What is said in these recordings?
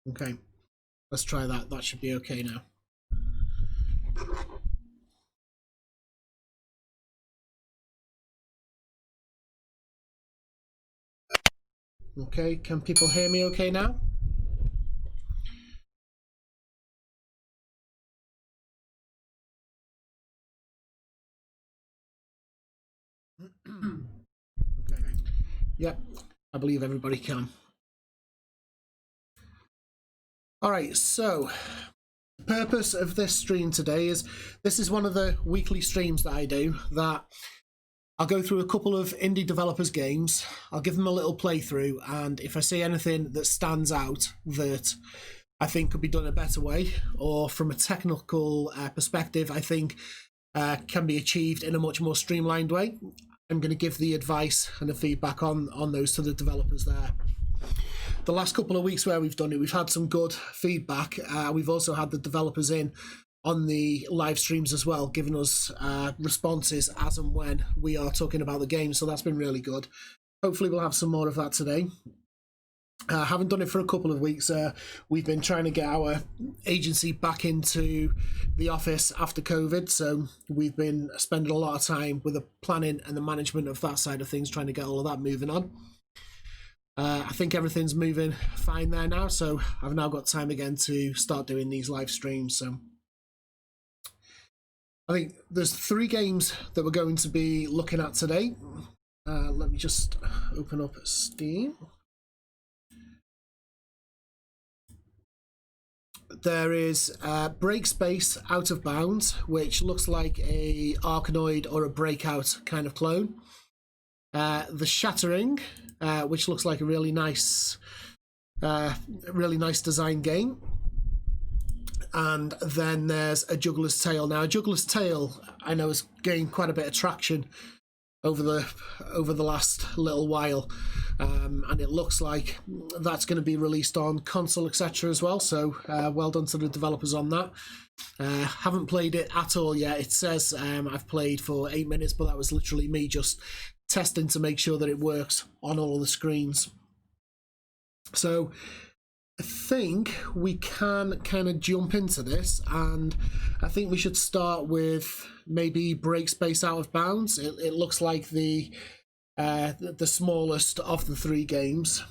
Okay, let's try that. That should be okay now. Okay, can people hear me okay now? Okay. Yep, I believe everybody can. All right, so the purpose of this stream today is, this is one of the weekly streams that I do, that I'll go through a couple of indie developers' games, I'll give them a little playthrough, and if I see anything that stands out that I think could be done a better way, or from a technical perspective I think can be achieved in a much more streamlined way, I'm going to give the advice and the feedback on those to the developers there. The last couple of weeks where we've done it, we've had some good feedback. We've also had the developers in on the live streams as well, giving us responses as and when we are talking about the game, so that's been really good. Hopefully we'll have some more of that today. Haven't done it for a couple of weeks. We've been trying to get our agency back into the office after COVID, so we've been spending a lot of time with the planning and the management of that side of things, trying to get all of that moving on. I think everything's moving fine there now, so I've now got time again to start doing these live streams. So I think there's 3 games that we're going to be looking at today. Let me just open up Steam. There is Break Space Out of Bounds, which looks like a Arkanoid or a Breakout kind of clone. The Shattering, which looks like a really nice design game. And then there's a Juggler's Tale. Now, a Juggler's Tale, I know, has gained quite a bit of traction over the last little while, and it looks like that's going to be released on console, etc. as well. So well done to the developers on that. Haven't played it at all yet. It says I've played for 8 minutes, but that was literally me just testing to make sure that it works on all of the screens. So I think we can kind of jump into this, and I think we should start with maybe Break Space Out of Bounds. It looks like the smallest of the 3 games.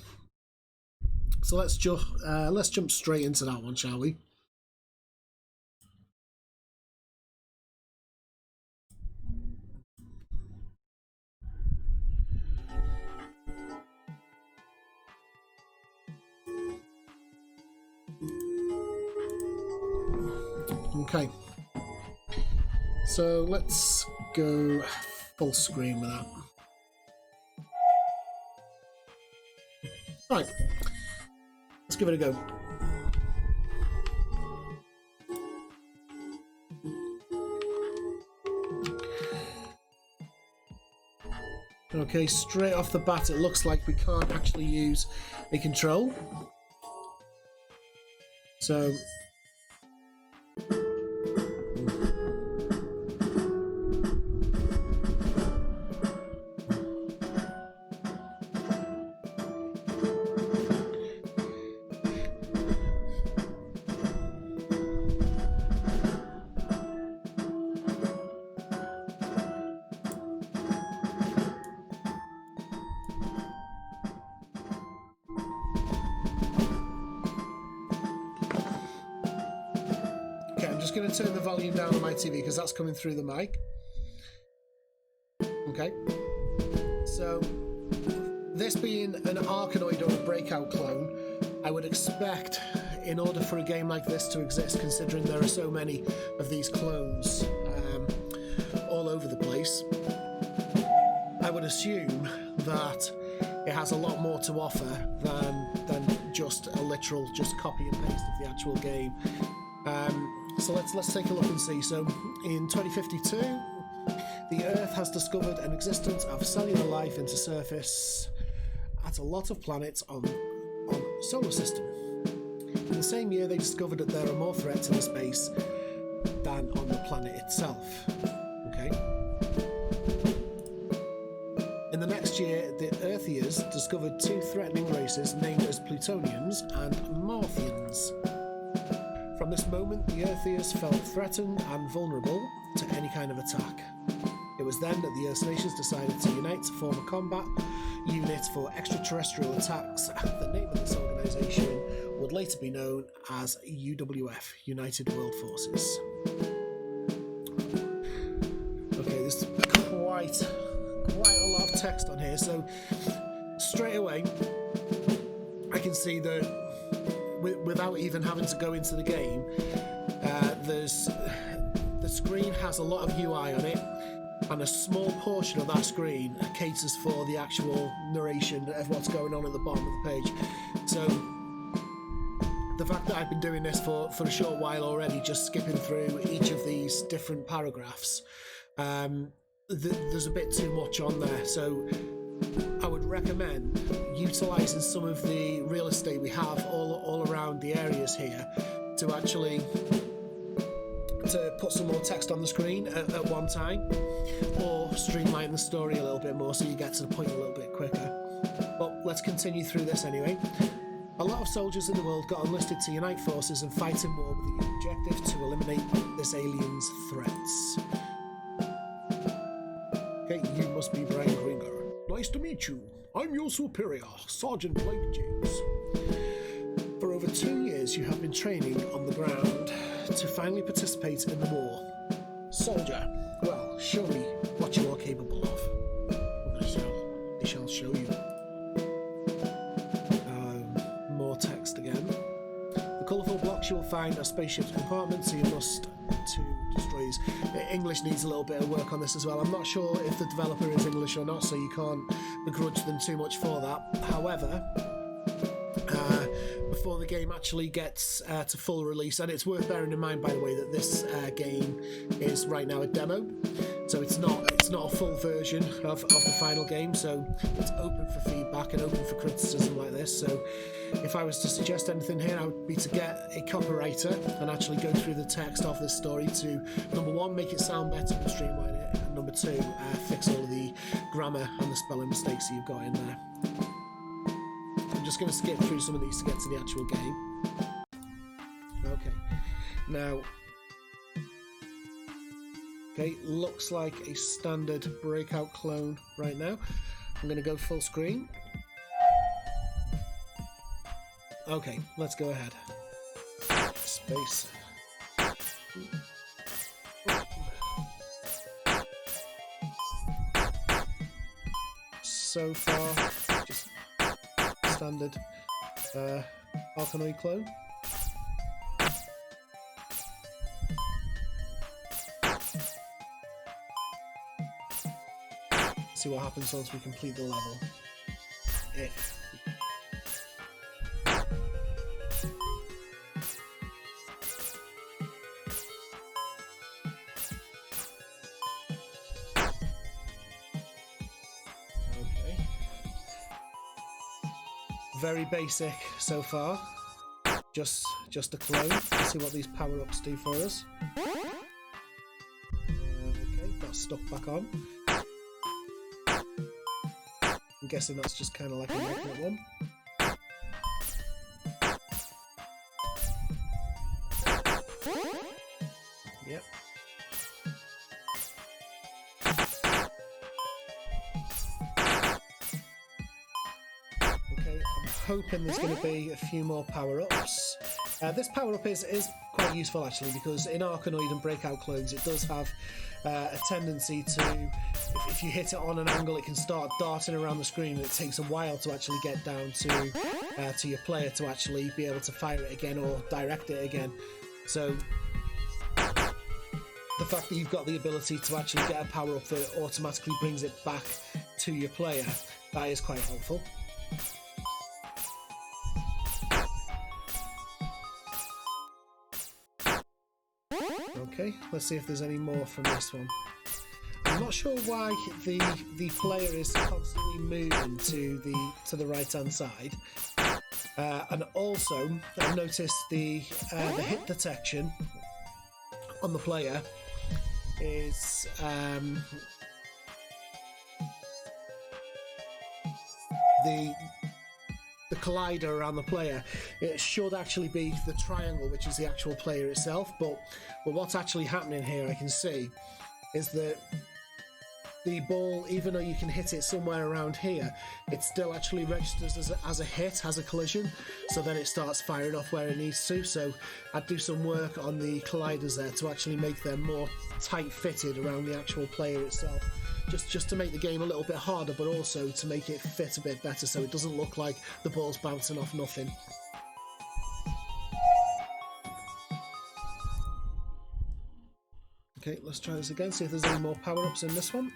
So let's jump straight into that one, shall we? Okay, so let's go full screen with that. Right, let's give it a go. Okay, straight off the bat it looks like we can't actually use a control. So going to turn the volume down on my TV because that's coming through the mic. Okay, so this being an Arkanoid or a Breakout clone, I would expect, in order for a game like this to exist, considering there are so many of these clones all over the place, I would assume that it has a lot more to offer than just a literal copy and paste of the actual game. So let's take a look and see. So in 2052, the Earth has discovered an existence of cellular life into surface at a lot of planets on solar system. In the same year, they discovered that there are more threats in the space than on the planet itself. Okay. In the next year, the Earthians discovered two threatening races named as Plutonians and Marthians. From this moment, the Earthians felt threatened and vulnerable to any kind of attack. It was then that the Earth nations decided to unite to form a combat unit for extraterrestrial attacks. The name of this organisation would later be known as UWF, United World Forces. Okay, there's quite a lot of text on here, so straight away I can see that without even having to go into the game, the screen has a lot of UI on it, and a small portion of that screen caters for the actual narration of what's going on at the bottom of the page. So the fact that I've been doing this for a short while already, just skipping through each of these different paragraphs, there's a bit too much on there. So I would recommend utilising some of the real estate we have all around the areas here to actually put some more text on the screen at one time, or streamline the story a little bit more so you get to the point a little bit quicker. But let's continue through this anyway. A lot of soldiers in the world got enlisted to unite forces and fight in war with the objective to eliminate this alien's threats. Okay, you must be Brian Gringer. Nice to meet you. I'm your superior, Sergeant Blake James. For over 2 years you have been training on the ground to finally participate in the war. Soldier, well, show me what you are capable of. I shall show you. More text again. The colourful blocks you will find are spaceship's compartments, so you must to destroy these. English needs a little bit of work on this as well. I'm not sure if the developer is English or not, so you can't begrudge them too much for that. However, before the game actually gets to full release, and it's worth bearing in mind, by the way, that this game is right now a demo, so it's not a full version of the final game, so it's open for feedback and open for criticism like this. So if I was to suggest anything here, I would be to get a copywriter and actually go through the text of this story to, number one, make it sound better and streamline it, and number two, fix all of the grammar and the spelling mistakes that you've got in there. I'm just going to skip through some of these to get to the actual game. Okay, now, okay, looks like a standard breakout clone right now. I'm going to go full screen. Okay, let's go ahead. Space. So far, just standard Arkanoid clone. See what happens once we complete the level. If. Very basic so far. Just a clone. Let's see what these power-ups do for us. Okay, that's stuck back on. I'm guessing that's just kind of like a magnet one. Yep. Hoping there's going to be a few more power-ups. This power-up is quite useful actually, because in Arkanoid and Breakout clones it does have a tendency to, if you hit it on an angle, it can start darting around the screen, and it takes a while to actually get down to your player to actually be able to fire it again or direct it again. So the fact that you've got the ability to actually get a power-up that automatically brings it back to your player, that is quite helpful. Okay, let's see if there's any more from this one. I'm not sure why the player is constantly moving to the right hand side, and also I've noticed the hit detection on the player is the collider around the player, it should actually be the triangle, which is the actual player itself. But what's actually happening here, I can see, is that the ball, even though you can hit it somewhere around here, it still actually registers as a hit, as a collision, so then it starts firing off where it needs to. So I'd do some work on the colliders there to actually make them more tight-fitted around the actual player itself, just to make the game a little bit harder, but also to make it fit a bit better so it doesn't look like the ball's bouncing off nothing. Okay, let's try this again, see if there's any more power-ups in this one.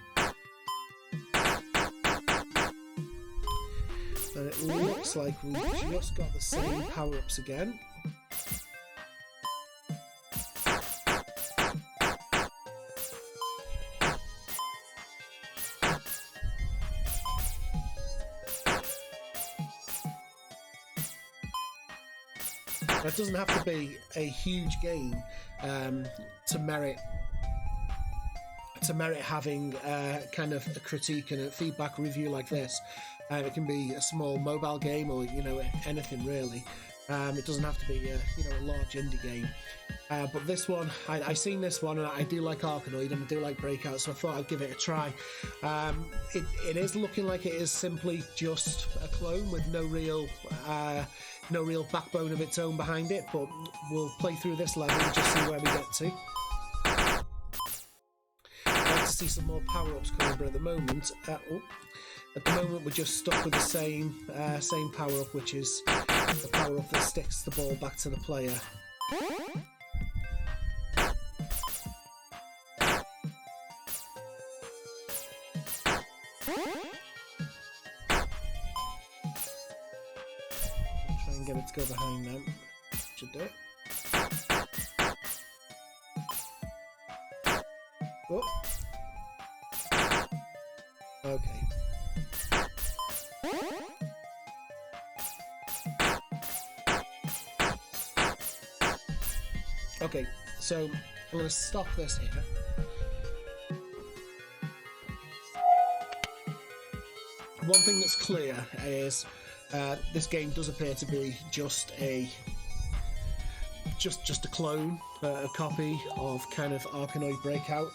And it looks like we've just got the same power-ups again. It doesn't have to be a huge game to merit having kind of a critique and a feedback review like this. It can be a small mobile game, or anything really. It doesn't have to be a large indie game. But this one, I seen this one, and I do like Arkanoid and I do like Breakout, so I thought I'd give it a try. It is looking like it is simply just a clone with no real backbone of its own behind it. But we'll play through this level and just see where we get to. I'd like to see some more power-ups coming, but at the moment, we're just stuck with the same power-up, which is the power-up that sticks the ball back to the player. Try and get it to go behind them. Should do it. Oh. Okay. Okay, so I'm going to stop this here. One thing that's clear is this game does appear to be just a clone, a copy of kind of Arkanoid Breakout.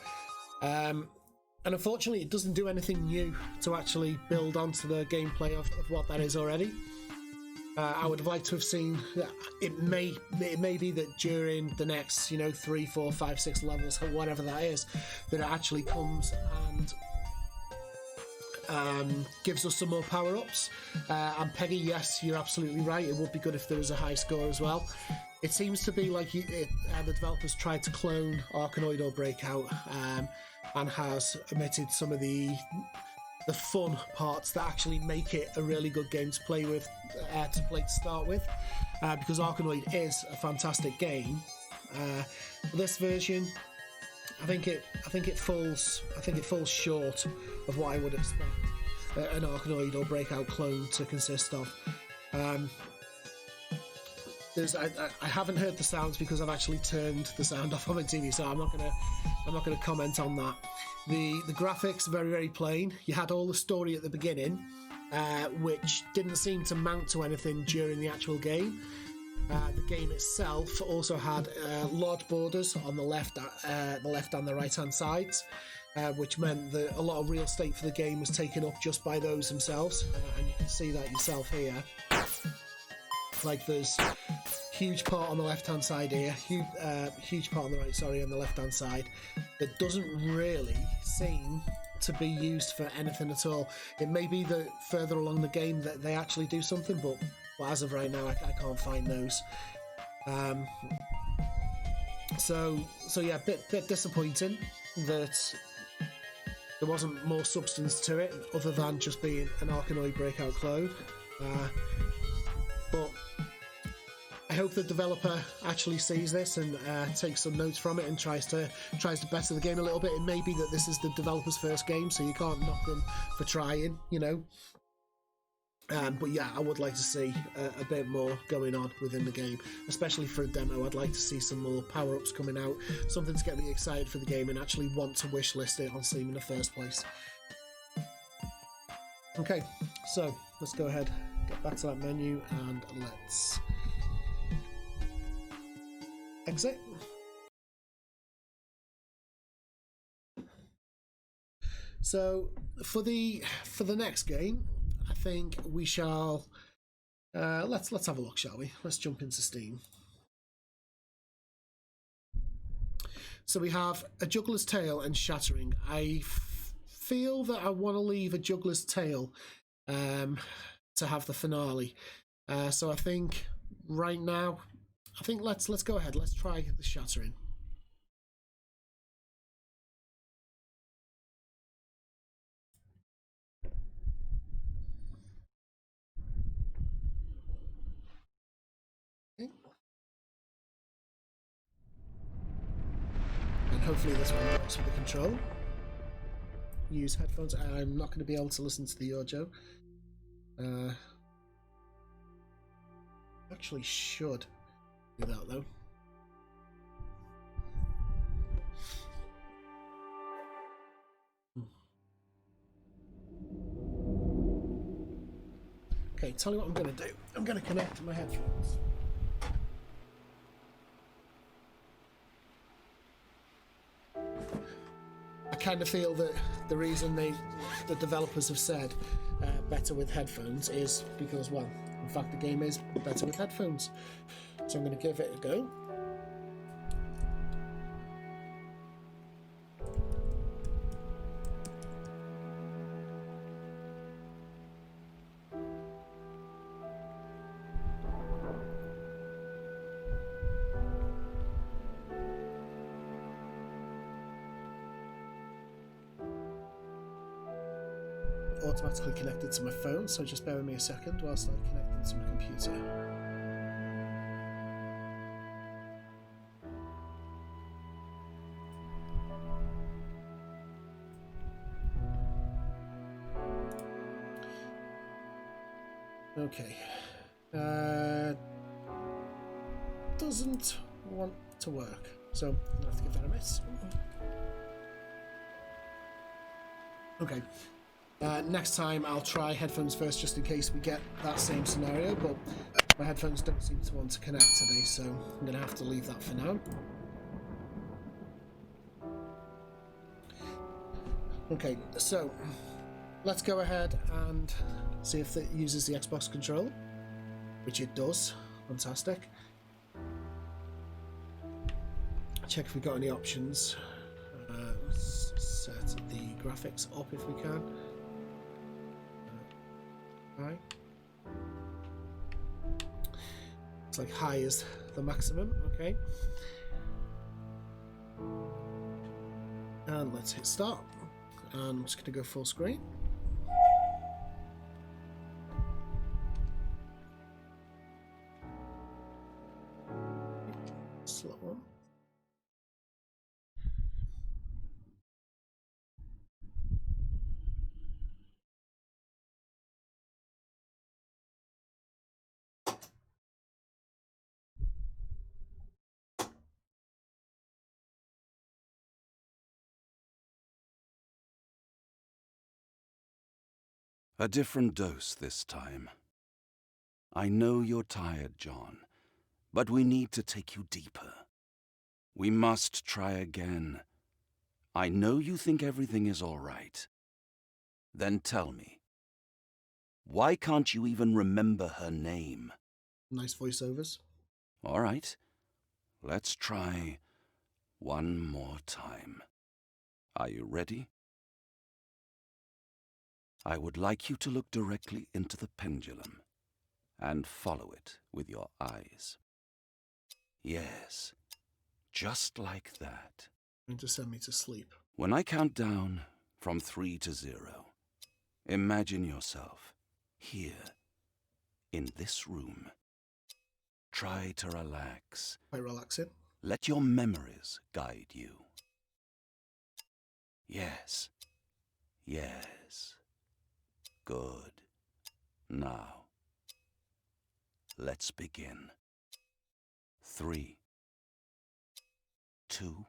And unfortunately, it doesn't do anything new to actually build onto the gameplay of what that is already. I would have liked to have seen. It may be that during the next 3, 4, 5, 6 levels, or whatever that is, that it actually comes and gives us some more power-ups. And Peggy, yes, you're absolutely right. It would be good if there was a high score as well. It seems to be like the developers tried to clone Arkanoid or Breakout, and has omitted some of the fun parts that actually make it a really good game to play with, to start with, because Arkanoid is a fantastic game. This version, I think it falls short of what I would expect an Arkanoid or Breakout clone to consist of. I haven't heard the sounds because I've actually turned the sound off on my TV, so I'm not gonna comment on that. The graphics are very, very plain. You had all the story at the beginning, which didn't seem to mount to anything during the actual game. The game itself also had large borders on the left and the right hand sides, which meant that a lot of real estate for the game was taken up just by those themselves, and you can see that yourself here. Like there's huge part on the left hand side here, huge part on the right, on the left hand side, that doesn't really seem to be used for anything at all. It may be that further along the game that they actually do something, but as of right now I can't find those. So yeah, bit disappointing that there wasn't more substance to it other than just being an Arkanoid Breakout clone. But I hope the developer actually sees this and takes some notes from it and tries to better the game a little bit. It may be that this is the developer's first game, so you can't knock them for trying, but yeah, I would like to see a bit more going on within the game, especially for a demo. I'd like to see some more power-ups coming out, something to get me excited for the game and actually want to wishlist it on Steam in the first place. Okay, so let's go ahead, get back to that menu, and let's exit. So for the next game, I think we shall let's have a look, shall we? Let's jump into Steam. So we have A Juggler's Tale and Shattering. I feel that I want to leave A Juggler's Tale to have the finale. So I think right now, I think let's go ahead. Let's try the Shattering. Okay. And hopefully this one works with the control. Use headphones. I'm not going to be able to listen to the audio. Actually should do that though. Okay, tell you what I'm going to do. I'm going to connect my headphones. I kind of feel that the reason the developers have said better with headphones is because, well, in fact, the game is better with headphones. So I'm going to give it a go. Automatically connected to my phone, so just bear with me a second whilst I connect into my computer. Okay. Doesn't want to work, so I'm gonna have to give that a miss. Okay. Next time I'll try headphones first just in case we get that same scenario, but my headphones don't seem to want to connect today, so I'm going to have to leave that for now. Okay, so let's go ahead and see if it uses the Xbox controller, which it does. Fantastic. Check if we've got any options. Let's set the graphics up if we can. High. It's like high is the maximum, okay. And let's hit start. And I'm just going to go full screen. Slow one. A different dose this time. I know you're tired, John, but we need to take you deeper. We must try again. I know you think everything is all right. Then tell me, why can't you even remember her name? Nice voiceovers. All right, let's try one more time. Are you ready? I would like you to look directly into the pendulum and follow it with your eyes. Yes, just like that. And to send me to sleep. When I count down from 3 to 0, imagine yourself here, in this room. Try to relax. Quite relaxing. Let your memories guide you. Yes, yes. Good. Now, let's begin. 3, 2,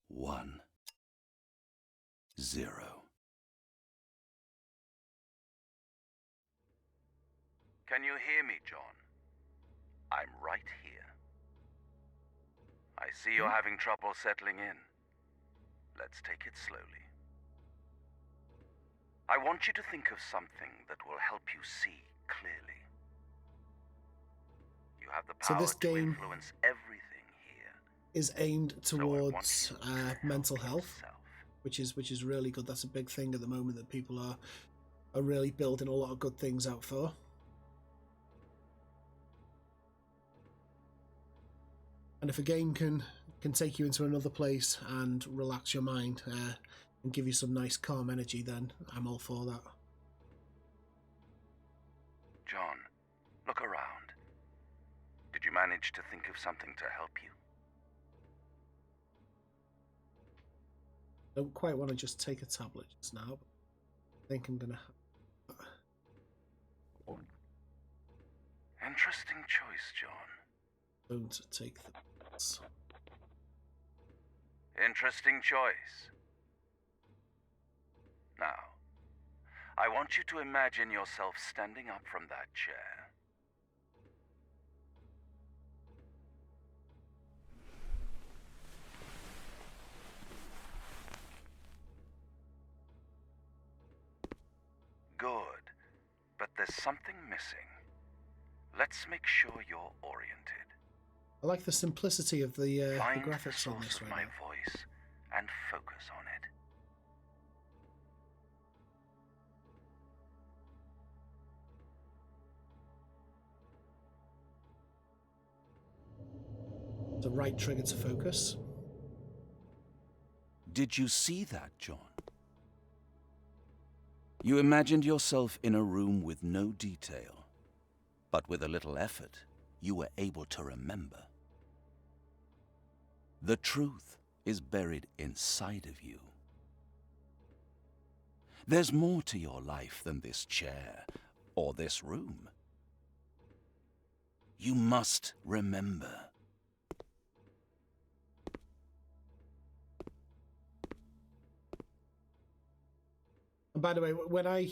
1, 0. Can you hear me, John? I'm right here. I see you're having trouble settling in. Let's take it slowly. I want you to think of something that will help you see clearly. You have the power this to game influence everything here. Is aimed towards So mental health, which is really good. That's a big thing at the moment that people are really building a lot of good things out for. And if a game can take you into another place and relax your mind and give you some nice calm energy, then I'm all for that. John, look around. Did you manage to think of something to help you? I don't quite want to just take a tablet just now, but I think I'm gonna have... Interesting choice, John. Don't take the... Interesting choice. Now, I want you to imagine yourself standing up from that chair. Good, but there's something missing. Let's make sure you're oriented. I like the simplicity of the Find graphics the on source this of right my now. voice and focus on it. The right trigger to focus. Did you see that, John? You imagined yourself in a room with no detail, but with a little effort, you were able to remember. The truth is buried inside of you. There's more to your life than this chair or this room. You must remember. And by the way, when I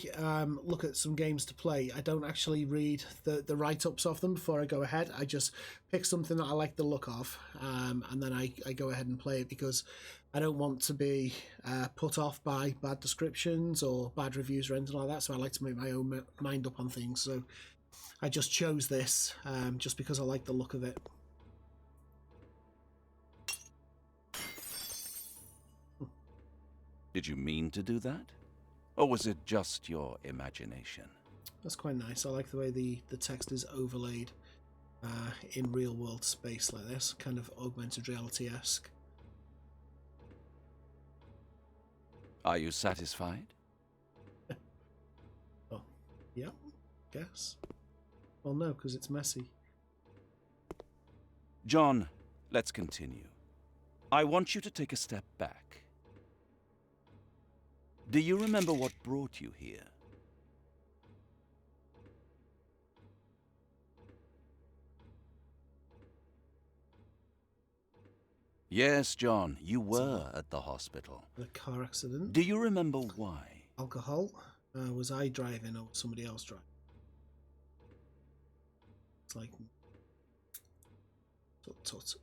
look at some games to play, I don't actually read the write-ups of them before I go ahead. I just pick something that I like the look of, and then I go ahead and play it, because I don't want to be put off by bad descriptions or bad reviews or anything like that, so I like to make my own mind up on things. So I just chose this just because I like the look of it. Did you mean to do that? Or was it just your imagination? That's quite nice. I like the way the text is overlaid in real-world space like this, kind of augmented reality-esque. Are you satisfied? Oh, yeah, guess. Well, no, because it's messy. John, let's continue. I want you to take a step back. Do you remember what brought you here? Yes, John, you were at the hospital. The car accident. Do you remember why? Alcohol. Was I driving or was somebody else driving? It's like... Tut.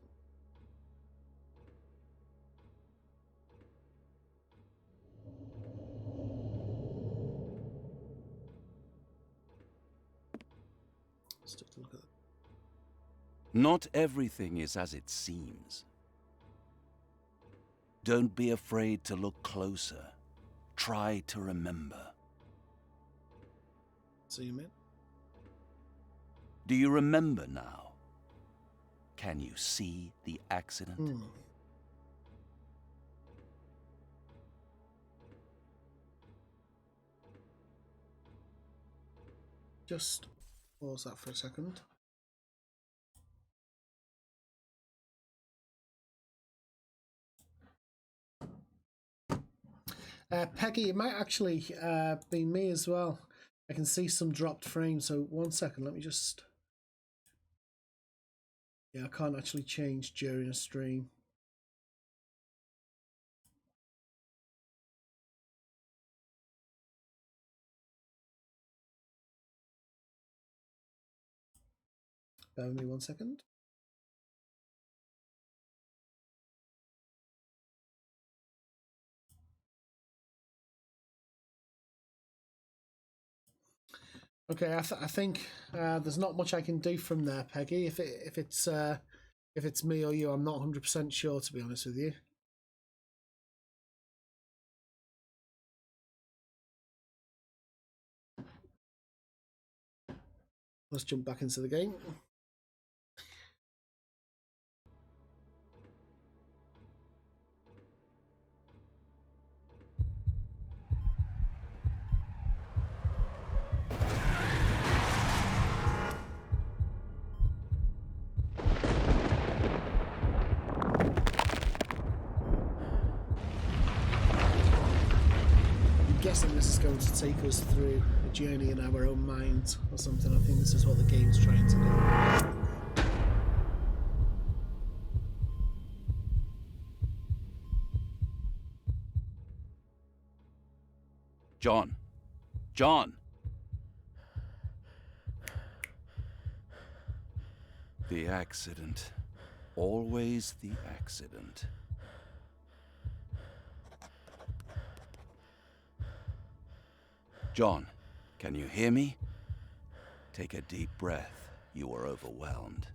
Let's take a look at that. Not everything is as it seems. Don't be afraid to look closer. Try to remember. Zoom in. Do you remember now? Can you see the accident? Just pause that for a second. Peggy, it might actually be me as well. I can see some dropped frames, so 1 second, let me just... Yeah, I can't actually change during a stream. Bear with me 1 second. Okay, I think there's not much I can do from there, Peggy. If it's me or you, I'm not 100% sure, to be honest with you. Let's jump back into the game. I'm guessing this is going to take us through a journey in our own minds or something. I think this is what the game's trying to do. John! John! The accident. Always the accident. John, can you hear me? Take a deep breath. You are overwhelmed.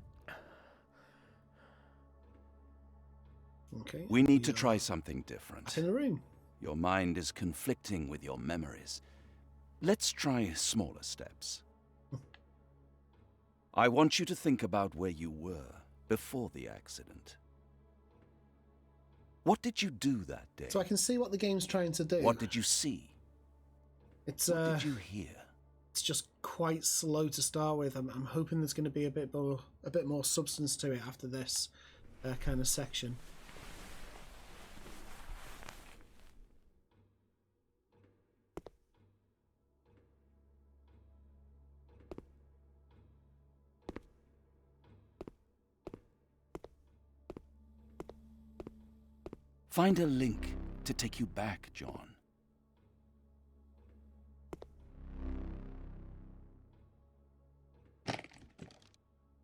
Okay. We need to try something different. In the room. Your mind is conflicting with your memories. Let's try smaller steps. I want you to think about where you were before the accident. What did you do that day? So I can see what the game's trying to do. What did you see? It's What did you hear? It's just quite slow to start with. I'm hoping there's going to be a bit more substance to it after this kind of section. Find a link to take you back, John.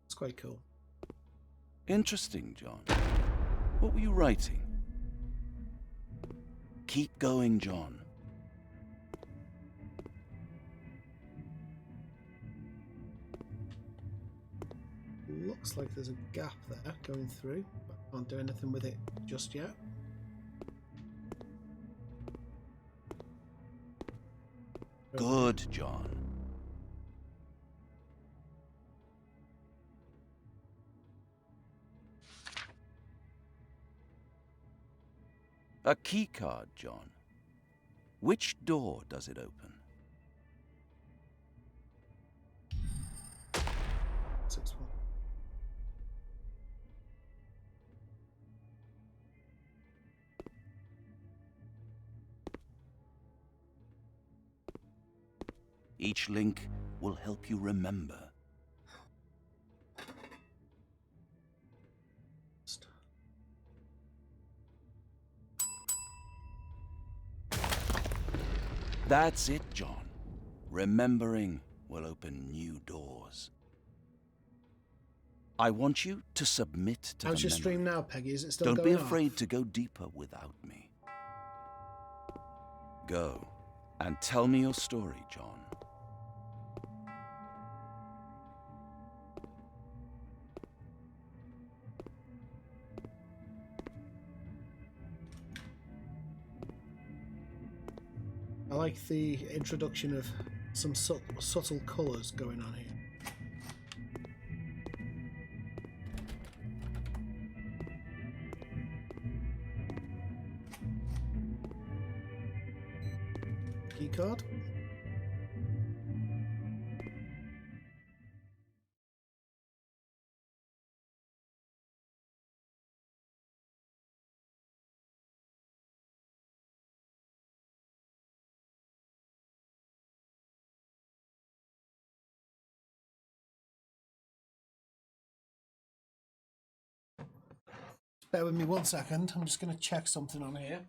It's quite cool. Interesting, John. What were you writing? Keep going, John. Looks like there's a gap there going through, but I can't do anything with it just yet. Good, John. A key card, John. Which door does it open? 6-1. Each link will help you remember. That's it, John. Remembering will open new doors. I want you to submit to How's the your memory. stream now, Peggy? Is it still Don't going be off? afraid to go deeper without me. Go and tell me your story, John. I like the introduction of some subtle colours going on here. Key card. Bear with me 1 second. I'm just going to check something on here.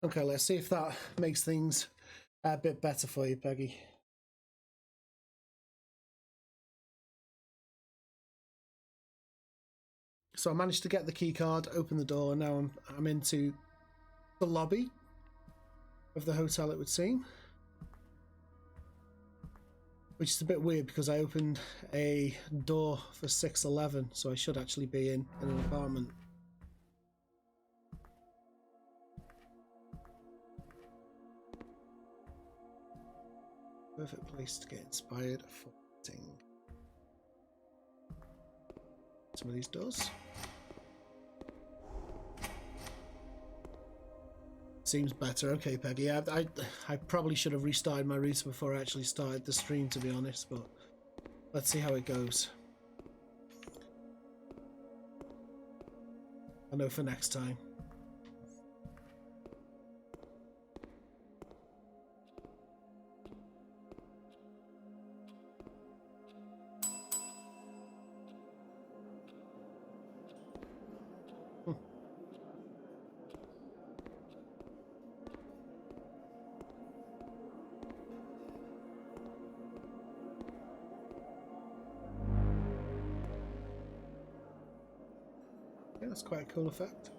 Okay, let's see if that makes things a bit better for you, Peggy. So I managed to get the key card, open the door, and now I'm into the lobby of the hotel, it would seem. Which is a bit weird because I opened a door for 611, so I should actually be in an apartment. Perfect place to get inspired for hunting. Some of these doors. Seems better. Okay, Peggy. I probably should have restarted my router before I actually started the stream, to be honest, but let's see how it goes. I know for next time. Yeah, that's quite a cool effect.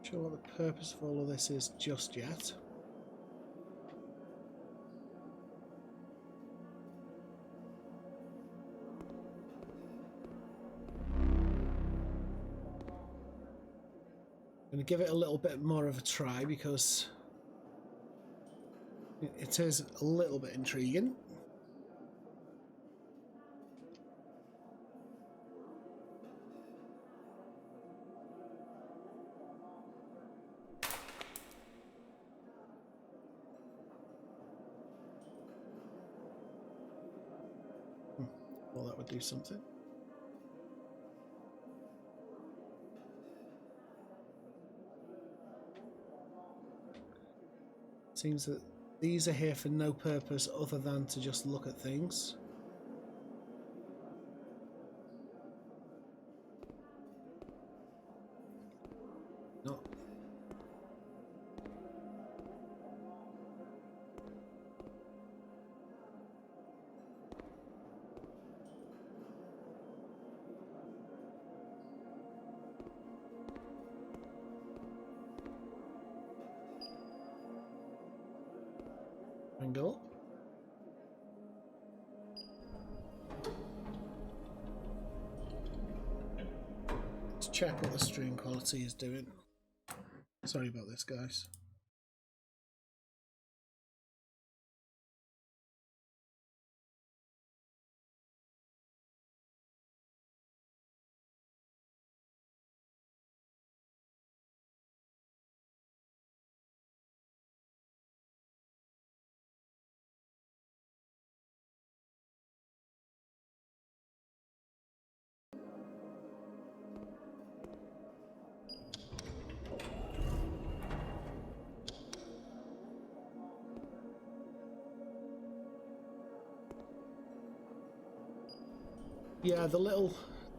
Sure what the purpose of all of this is just yet. I'm going to give it a little bit more of a try because it is a little bit intriguing. Well, that would do something. Seems that these are here for no purpose other than to just look at things. Not. Angle. Let's check what the stream quality is doing. Sorry about this, guys. Yeah, the little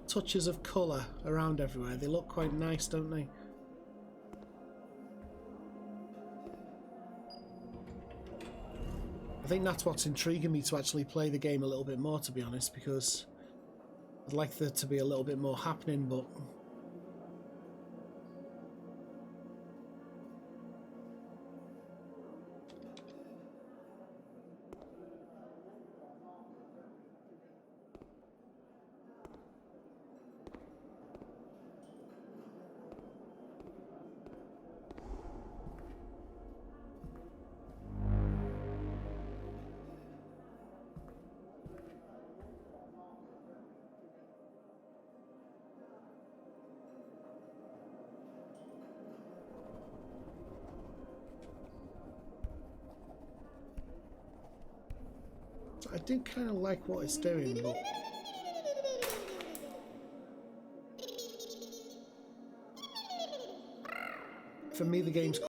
touches of colour around everywhere, they look quite nice, don't they? I think that's what's intriguing me to actually play the game a little bit more, to be honest, because I'd like there to be a little bit more happening, but I do kind of like what it's doing, but for me the game's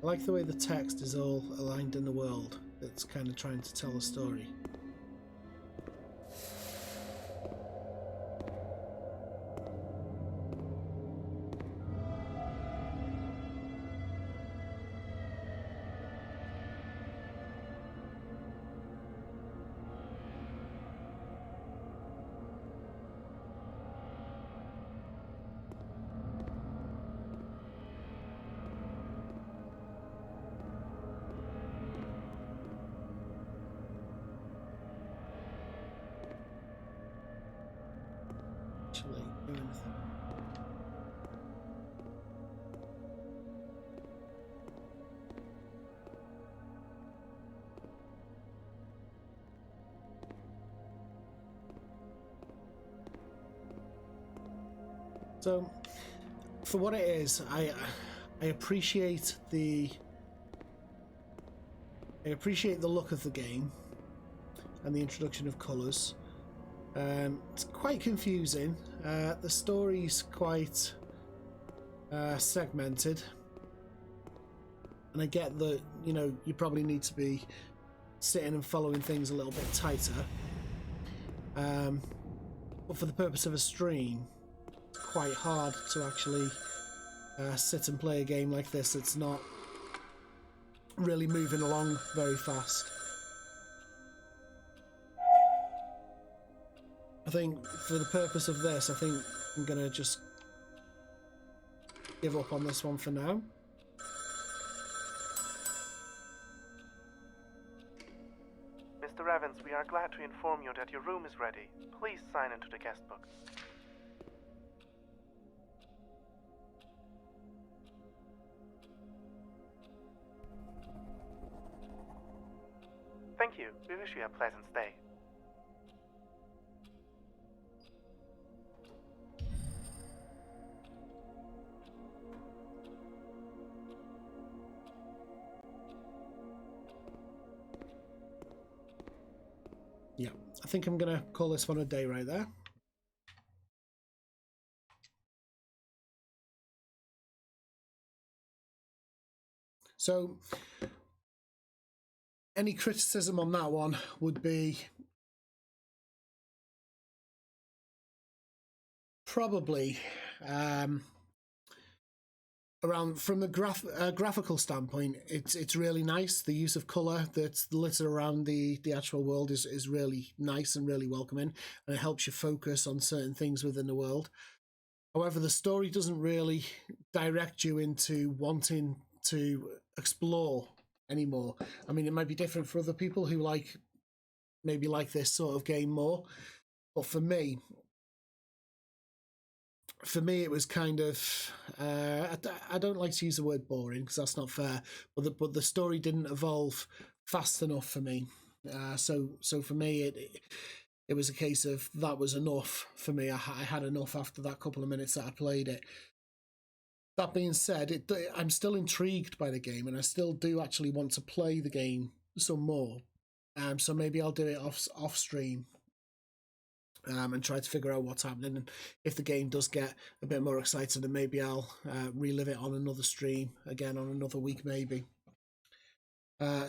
I like the way the text is all aligned in the world. It's kind of trying to tell a story. Actually do anything. So, for what it is, I appreciate the look of the game and the introduction of colours. It's quite confusing. The story's quite segmented, and I get that, you know, you probably need to be sitting and following things a little bit tighter. But for the purpose of a stream, it's quite hard to actually sit and play a game like this. It's not really moving along very fast. I think for the purpose of this, I think I'm gonna just give up on this one for now. Mr. Evans, we are glad to inform you that your room is ready. Please sign into the guest book. Thank you. We wish you a pleasant stay. Yeah, I think I'm gonna call this one a day right there. So, any criticism on that one would be probably around from a graphical standpoint. It's really nice. The use of color that's littered around the actual world is really nice and really welcoming, and it helps you focus on certain things within the world. However, the story doesn't really direct you into wanting to explore anymore. I mean, it might be different for other people who maybe like this sort of game more, but for me, for me, it was kind of I don't like to use the word boring because that's not fair, but the story didn't evolve fast enough for me. So for me, it was a case of that was enough for me. I had enough after that couple of minutes that I played it. That being said, I'm still intrigued by the game, and I still do actually want to play the game some more. So maybe I'll do it off stream. And try to figure out what's happening. And if the game does get a bit more exciting, then maybe I'll relive it on another stream again on another week, maybe.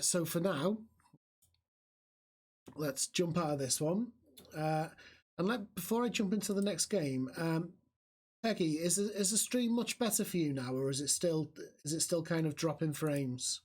So for now, let's jump out of this one. Before I jump into the next game, Peggy, is the stream much better for you now, or is it still kind of dropping frames?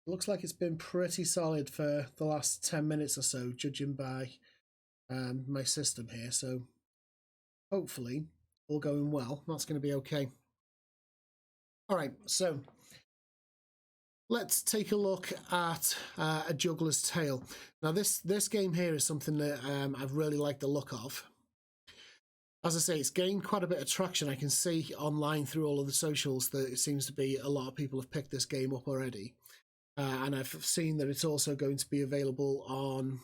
Looks like it's been pretty solid for the last 10 minutes or so, judging by my system here. So hopefully, all going well. That's going to be okay. All right, so let's take a look at A Juggler's Tale. Now, this game here is something that I've really liked the look of. As I say, it's gained quite a bit of traction. I can see online through all of the socials that it seems to be a lot of people have picked this game up already. And I've seen that it's also going to be available on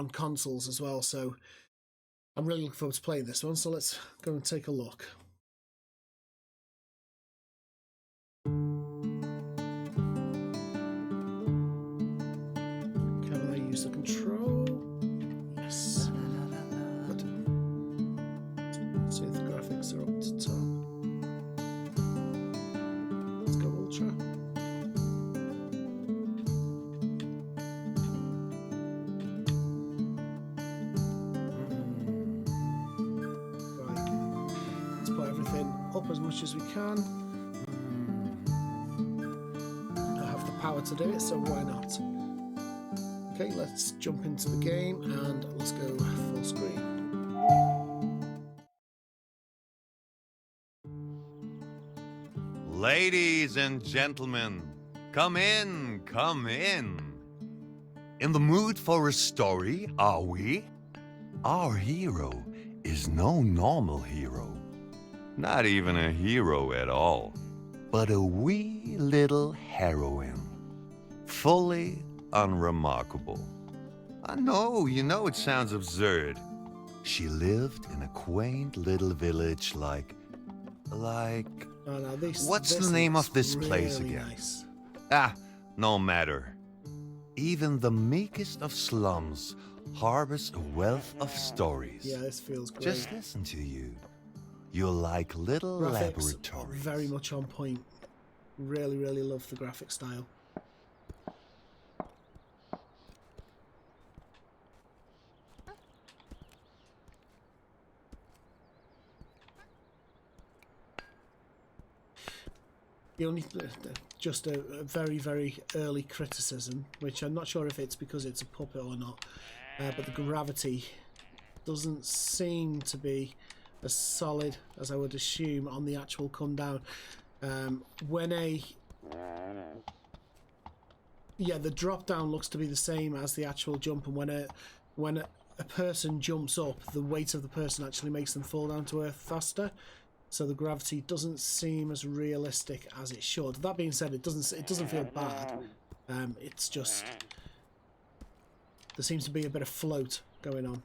consoles as well. So I'm really looking forward to playing this one. So let's go and take a look. Can I use the control? Yes. Good. See if the graphics are up to top. Let's go Ultra. Up as much as we can. I have the power to do it, so why not? Okay, let's jump into the game and let's go full screen. Ladies and gentlemen, come in, come in. In the mood for a story, are we? Our hero is no normal hero. Not even a hero at all, but a wee little heroine. Fully unremarkable. I know, you know it sounds absurd. She lived in a quaint little village like... Oh, no, what's the name of this place really again? Nice. Ah, no matter. Even the meekest of slums harbors a wealth of stories. Yeah, this feels great. Just listen to you. You'll like little Graphics laboratories. Very much on point. Really, really love the graphic style. The only just a very, very early criticism, which I'm not sure if it's because it's a puppet or not, but the gravity doesn't seem to be as solid as I would assume on the actual come down. The drop down looks to be the same as the actual jump, and when a person jumps up, the weight of the person actually makes them fall down to earth faster. So the gravity doesn't seem as realistic as it should. That being said, it doesn't feel bad. It's just there seems to be a bit of float going on.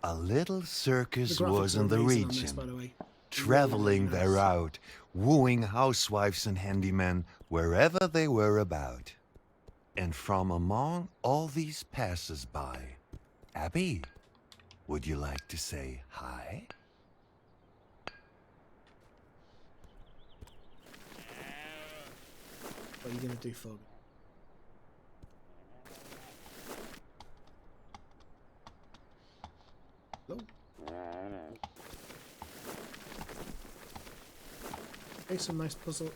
A little circus The graphics was are in the amazing on region, this, by the way. traveling Really nice. thereout, wooing housewives and handymen wherever they were about. And from among all these passers-by, Abby, would you like to say hi? What are you going to do, Fog? Okay, some nice puzzle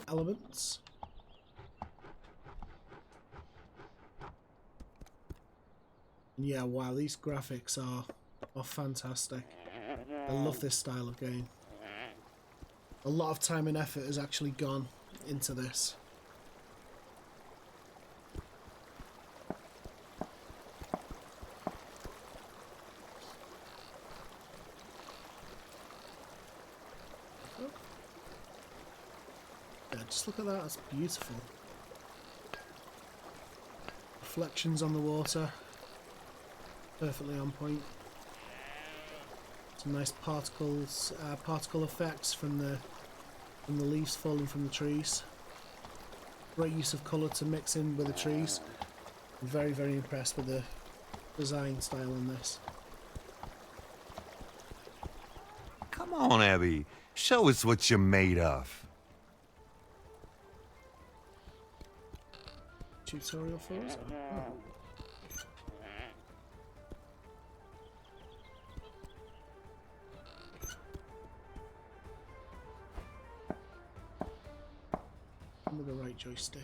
elements. Yeah, wow, these graphics are fantastic. I love this style of game. A lot of time and effort has actually gone into this. Yeah, just look at that, that's beautiful. Reflections on the water. Perfectly on point. Some nice particle effects from the leaves falling from the trees. Great use of colour to mix in with the trees. I'm very, very impressed with the design style on this. Come on, Abby. Show us what you're made of. Tutorial for us? Oh. With the right joystick.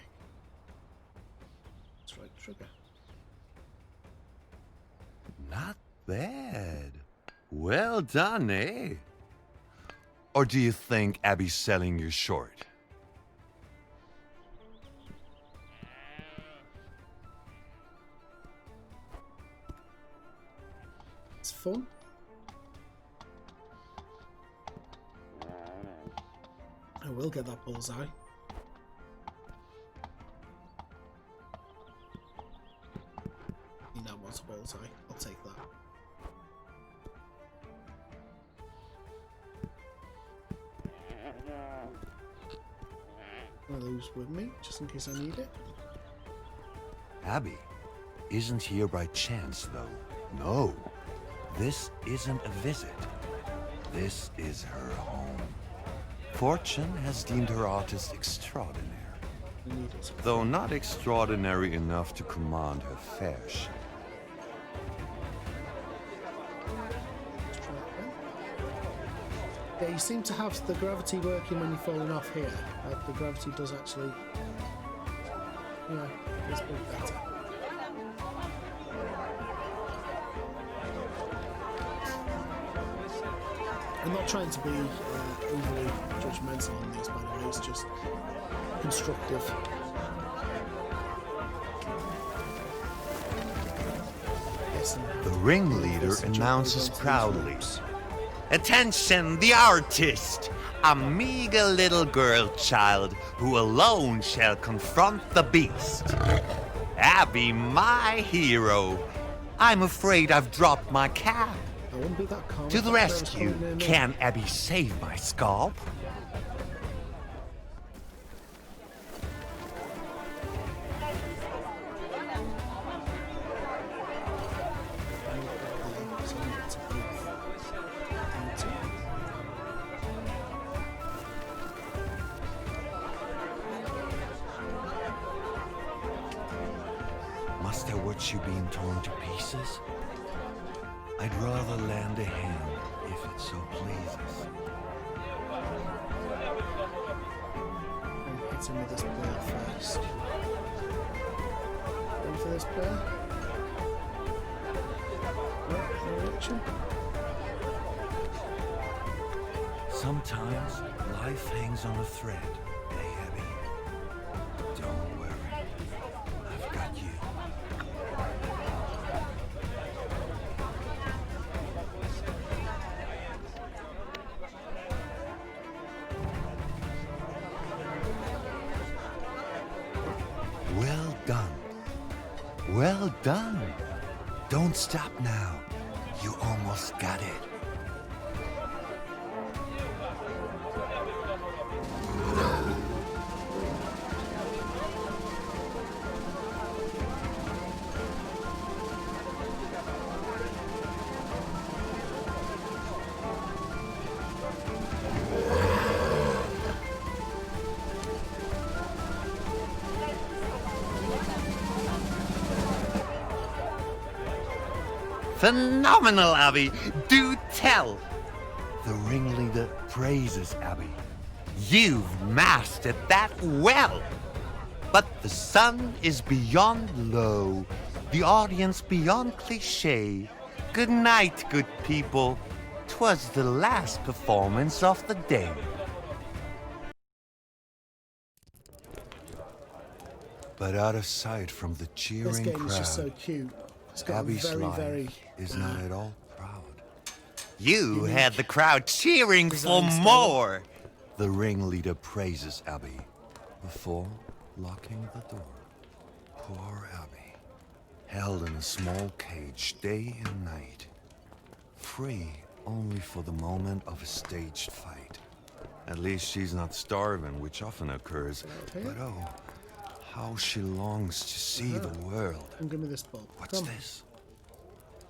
That's right trigger. Not bad. Well done, eh? Or do you think Abby's selling you short? It's fun. I will get that bullseye. You know what's a bullseye? I'll take that. One of those with me, just in case I need it. Abby isn't here by chance, though. No, this isn't a visit. This is her home. Fortune has deemed her artist extraordinary, though not extraordinary enough to command her fair share. Yeah, you seem to have the gravity working when you're falling off here. The gravity does actually, it's a bit better. I'm not trying to be overly judgmental on these, by the way. It's just constructive. Yes, The ringleader announces proudly, "Attention, the artist! A meager little girl child who alone shall confront the beast. Abby, my hero. I'm afraid I've dropped my cap. I wouldn't be that calm. To the rescue. Can Abby save my scalp?" Must I watch you being torn to pieces? I'd rather lend a hand if it so pleases. I'm hitting with this ball first. Ready for this player? No reaction. Sometimes life hangs on a thread, hey Abby? Don't worry, I've got you. Well done. Well done. Don't stop now. You almost got it. Phenomenal, Abby! Do tell! The ringleader praises Abby. You've mastered that well. But the sun is beyond low, the audience beyond cliché. Good night, good people. 'Twas the last performance of the day. But out of sight from the This cheering game is just so crowd, cute. It's got Abby's a very, life very is not at all proud. You had the crowd cheering for design style. more. The ringleader praises Abby before locking the door. Poor Abby, held in a small cage day and night, free only for the moment of a staged fight. At least she's not starving, which often occurs. But oh, how she longs to see the world. And give me this ball. What's Come. this?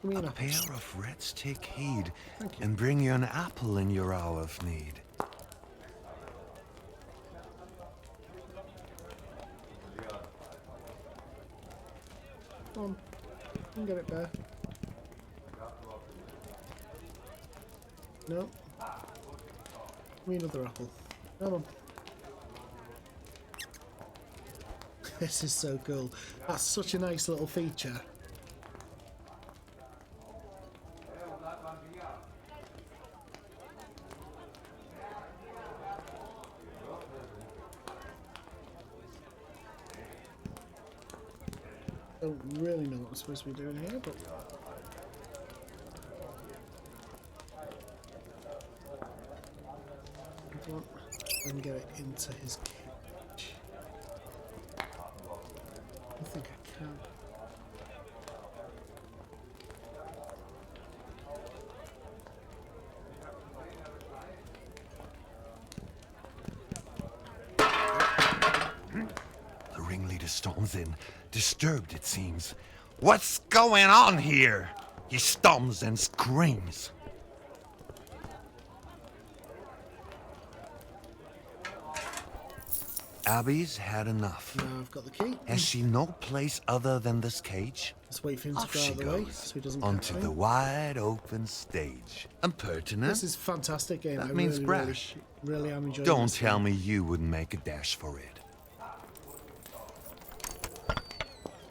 Give me an A apple. pair of reds take heed Thank you. and bring you an apple in your hour of need. Come on. You can get it there. No. Give me another apple. Come on. This is so cool. That's such a nice little feature. Don't really know what I'm supposed to be doing here, but I can get it into his cage. I think I can. The ringleader storms in, disturbed it seems. What's going on here? He stomps and screams. Abby's had enough. Now I've got the key. Has she no place other than this cage? Let's wait for him to Off go she out of the way goes so he doesn't onto catch the me. wide open stage. Impertinent. This is a fantastic game. That I means really, brash. really am enjoying Don't this tell game. me you wouldn't make a dash for it.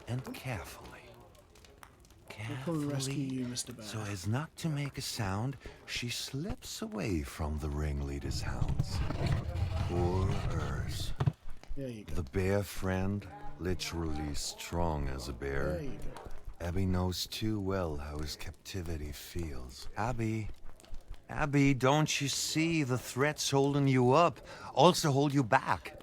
And carefully. I'll come and rescue Carefully, you, Mr. Bear. so as not to make a sound, she slips away from the ringleader's hounds. Poor Urs. There you go. The bear friend, literally strong as a bear. There you go. Abby knows too well how his captivity feels. Abby, don't you see the threats holding you up also hold you back?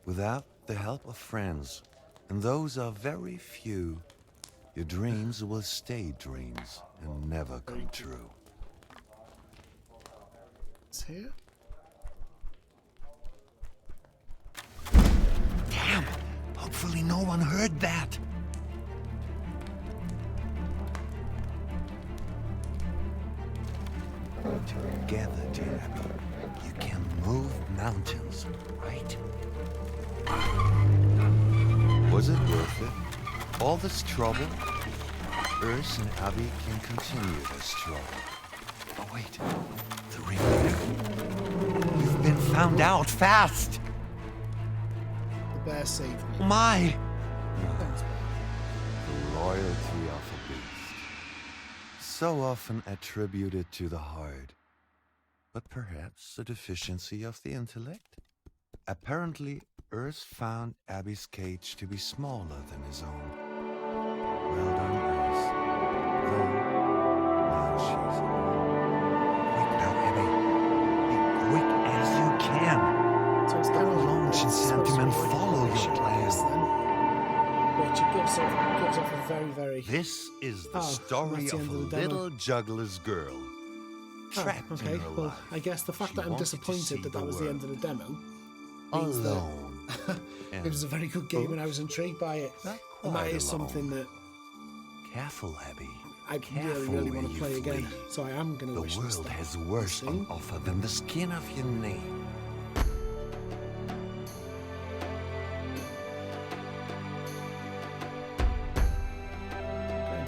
Without the help of friends, and those are very few, your dreams will stay dreams and never come true. It's here. Damn! Hopefully no one heard that. Together, dear Abby, you can move mountains, right? Was it worth it? All this trouble? Urs and Abby can continue this trouble. Oh wait, the ringleader. You've been found out fast! The bear saved me. Oh my! Thanks, Bear. The loyalty of a beast. So often attributed to the heart, but perhaps a deficiency of the intellect? Apparently, Urs found Abby's cage to be smaller than his own. Well done, Urs. Though, now she's alone. Quick now, Abby. Be quick as you can. So it's kind of Launch and it's supposed to be sentiment like a follow your mission, I guess, plan. then. Which it gives off a very, very... This is the Oh, story that's the of end a of the demo. little juggler's girl. Oh, Trapped okay, in her well, life. I guess the fact She that I'm wanted to disappointed see that the that was the end world. of the demo means that Alone. it was a very good game and I was intrigued by it. Not And that quite is something alone. that Careful, Abby. I Careful really where want to you play again. flee. So I am going to The wish this world stuff. has worse See? on offer than the skin of your knee. Okay.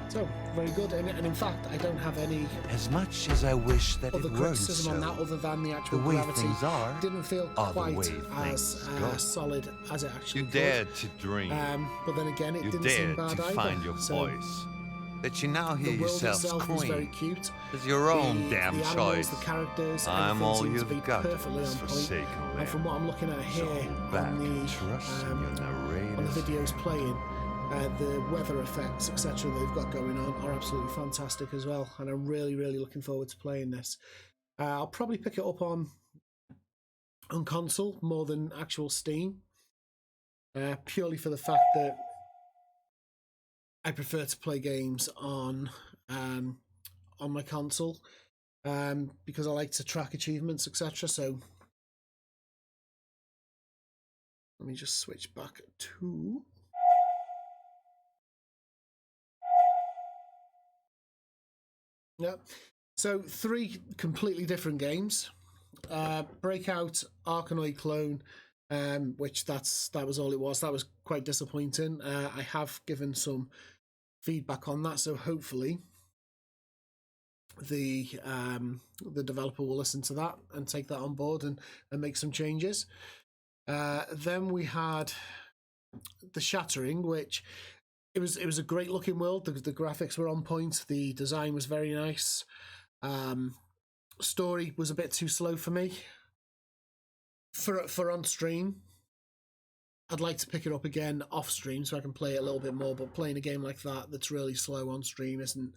So, very good. And in fact, I don't have any As much as I wish that other it weren't criticism on that so, other than the actual the way gravity. things are, Didn't feel are the quite way as things go. solid as it actually You could. dared to dream. But then again, it You didn't seem dared bad to either. find your So voice. That you now hear the world yourself itself was very scream. cute. It's your own the damn animals, choice. the characters, I'm everything all seemed to be you've got perfectly in this on point. forsaken And land. from what I'm looking at here So hold back on and trust in your the narrators. videos playing, the weather effects, etc. they've got going on are absolutely fantastic as well. And I'm really, really looking forward to playing this. I'll probably pick it up on console more than actual Steam, purely for the fact that I prefer to play games on my console, because I like to track achievements, etc. So let me just switch back to so 3 completely different games. Breakout, Arkanoid Clone, which that was all it was. That was quite disappointing. I have given some feedback on that, so hopefully the developer will listen to that and take that on board and make some changes. Then we had the Shattering, which it was a great looking world. The graphics were on point. The design was very nice. Story was a bit too slow for me. For on stream, I'd like to pick it up again off stream so I can play it a little bit more. But playing a game like that that's really slow on stream isn't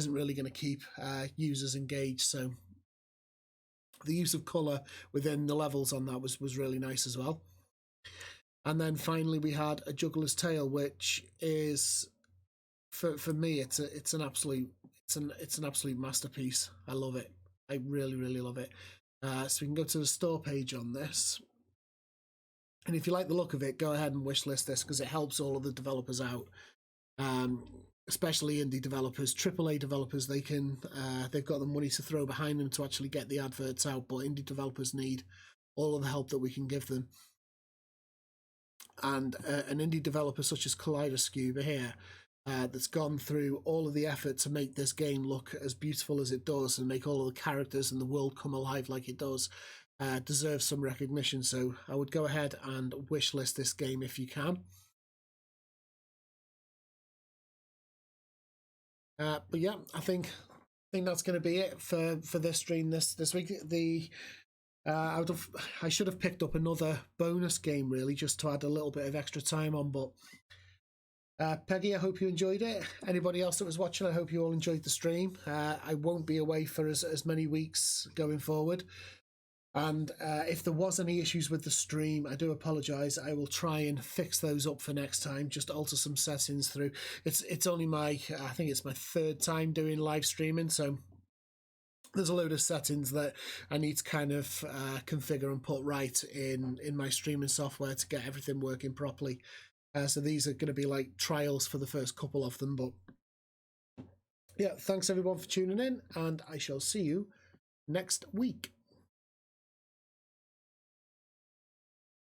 really going to keep users engaged. So the use of color within the levels on that was really nice as well. And then finally we had A Juggler's Tale, which is for me it's an absolute masterpiece. I love it. I really, really love it. So we can go to the store page on this. And if you like the look of it, go ahead and wishlist this because it helps all of the developers out, especially indie developers. AAA developers, they've got the money to throw behind them to actually get the adverts out, but indie developers need all of the help that we can give them. And an indie developer such as Kaleidoscope here, that's gone through all of the effort to make this game look as beautiful as it does and make all of the characters and the world come alive like it does, deserves some recognition. So I would go ahead and wishlist this game if you can. But yeah, I think that's going to be it for this stream this week. I should have picked up another bonus game really just to add a little bit of extra time on, but Peggy, I hope you enjoyed it. Anybody else that was watching, I hope you all enjoyed the stream. I won't be away for as many weeks going forward. And if there was any issues with the stream, I do apologise. I will try and fix those up for next time, just alter some settings through. It's only I think it's my 3rd time doing live streaming, so there's a load of settings that I need to kind of configure and put right in my streaming software to get everything working properly. So these are going to be like trials for the first couple of them. But yeah, thanks everyone for tuning in, and I shall see you next week.